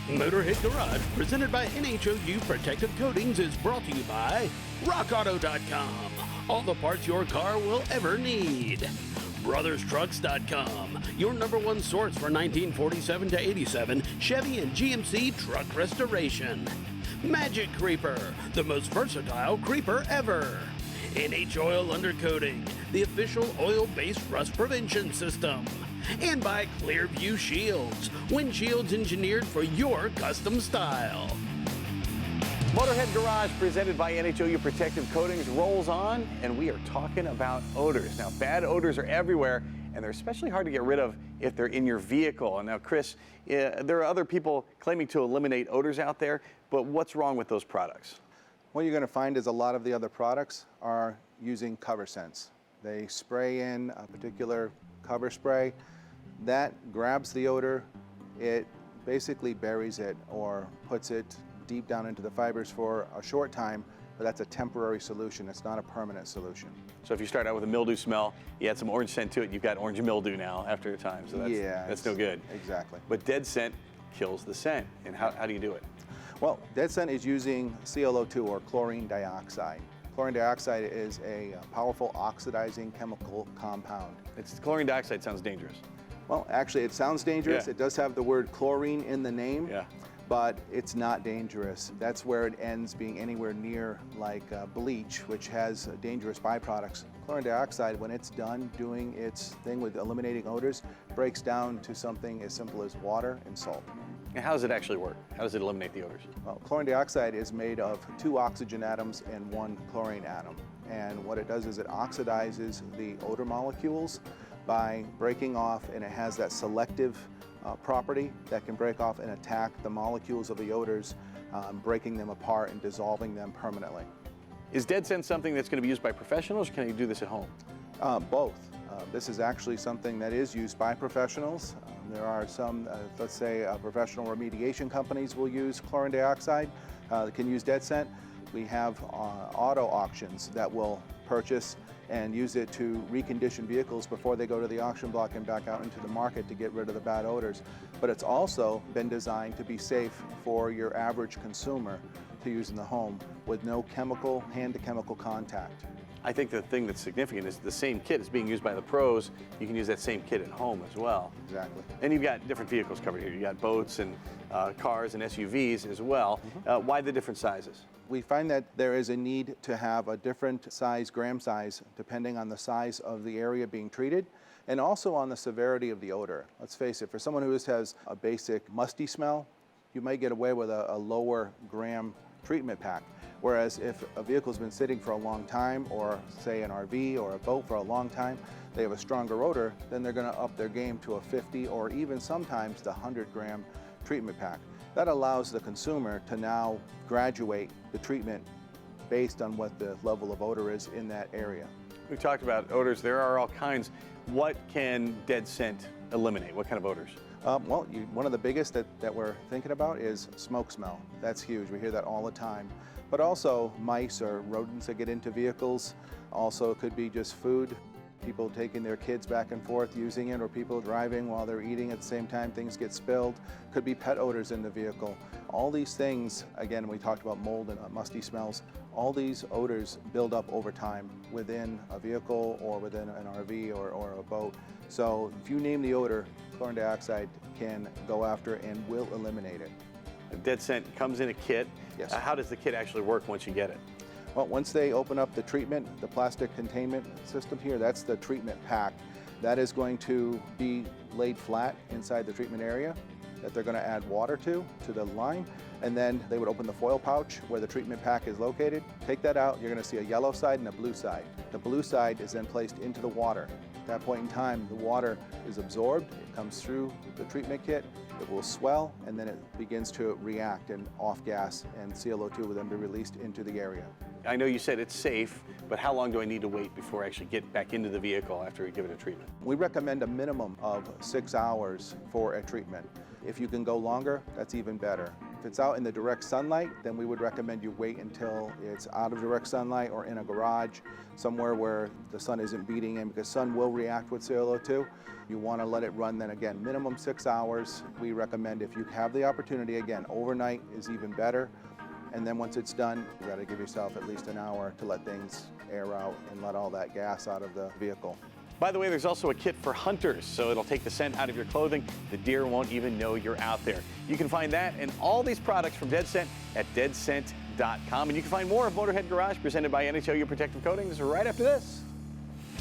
Motorhead Garage, presented by NHOU Protective Coatings, is brought to you by RockAuto.com. All the parts your car will ever need. BrothersTrucks.com, your #1 source for 1947 to 87 Chevy and GMC truck restoration. Magic Creeper, the most versatile creeper ever. NH Oil Undercoating, the official oil-based rust prevention system. And by Clearview Shields, windshields engineered for your custom style. Motorhead Garage, presented by NHOU Protective Coatings, rolls on, and we are talking about odors. Now, bad odors are everywhere, and they're especially hard to get rid of if they're in your vehicle. And now, Chris, there are other people claiming to eliminate odors out there, but what's wrong with those products? What you're going to find is a lot of the other products are using cover scents. They spray in a particular cover spray that grabs the odor, it basically buries it or puts it deep down into the fibers for a short time, but that's a temporary solution. It's not a permanent solution. So if you start out with a mildew smell, you add some orange scent to it, you've got orange mildew now after a time, so that's no good. Exactly. But dead scent kills the scent, and how do you do it? Well, dead scent is using ClO2 or chlorine dioxide. Chlorine dioxide is a powerful oxidizing chemical compound. Chlorine dioxide sounds dangerous. Well, actually, it sounds dangerous. Yeah. It does have the word chlorine in the name, yeah. But it's not dangerous. That's where it ends being anywhere near like bleach, which has dangerous byproducts. Chlorine dioxide, when it's done doing its thing with eliminating odors, breaks down to something as simple as water and salt. And how does it actually work? How does it eliminate the odors? Well, chlorine dioxide is made of 2 oxygen atoms and 1 chlorine atom. And what it does is it oxidizes the odor molecules by breaking off, and it has that selective property that can break off and attack the molecules of the odors, breaking them apart and dissolving them permanently. Is dead scent something that's going to be used by professionals, or can you do this at home? Both. This is actually something that is used by professionals. There are some, let's say, professional remediation companies will use chlorine dioxide that can use dead scent. We have auto auctions that will purchase and use it to recondition vehicles before they go to the auction block and back out into the market to get rid of the bad odors. But it's also been designed to be safe for your average consumer to use in the home with no chemical, hand-to-chemical contact. I think the thing that's significant is the same kit is being used by the pros. You can use that same kit at home as well. Exactly. And you've got different vehicles covered here. You've got boats and cars and SUVs as well. Why the different sizes? We find that there is a need to have a different size, gram size, depending on the size of the area being treated and also on the severity of the odor. Let's face it, for someone who just has a basic musty smell, you might get away with a lower gram treatment pack. Whereas if a vehicle's been sitting for a long time, or say an RV or a boat for a long time, they have a stronger odor, then they're going to up their game to a 50 or even sometimes the 100-gram treatment pack. That allows the consumer to now graduate the treatment based on what the level of odor is in that area. We talked about odors. There are all kinds. What can dead scent eliminate? What kind of odors? Well, one of the biggest that we're thinking about is smoke smell. That's huge. We hear that all the time. But also mice or rodents that get into vehicles. Also, it could be just food. People taking their kids back and forth using it, or people driving while they're eating at the same time, things get spilled. Could be pet odors in the vehicle. All these things, again, we talked about mold and musty smells, all these odors build up over time within a vehicle or within an RV or a boat. So if you name the odor, chlorine dioxide can go after and will eliminate it. Dead scent comes in a kit. Yes. How does the kit actually work once you get it? Well, once they open up the treatment, the plastic containment system here, that's the treatment pack. That is going to be laid flat inside the treatment area that they're going to add water to the line. And then they would open the foil pouch where the treatment pack is located. Take that out, you're going to see a yellow side and a blue side. The blue side is then placed into the water. At that point in time, the water is absorbed, it comes through the treatment kit, it will swell, and then it begins to react and off gas, and ClO2 will then be released into the area. I know you said it's safe, but how long do I need to wait before I actually get back into the vehicle after we give it a treatment? We recommend a minimum of 6 hours for a treatment. If you can go longer, that's even better. If it's out in the direct sunlight, then we would recommend you wait until it's out of direct sunlight or in a garage, somewhere where the sun isn't beating in, because sun will react with CO2. You want to let it run then again, minimum 6 hours. We recommend, if you have the opportunity, again, overnight is even better. And then once it's done, you got to give yourself at least an hour to let things air out and let all that gas out of the vehicle. By the way, there's also a kit for hunters, so it'll take the scent out of your clothing. The deer won't even know you're out there. You can find that and all these products from Dead Scent at deadscent.com. And you can find more of Motorhead Garage presented by NHL Protective Coatings right after this.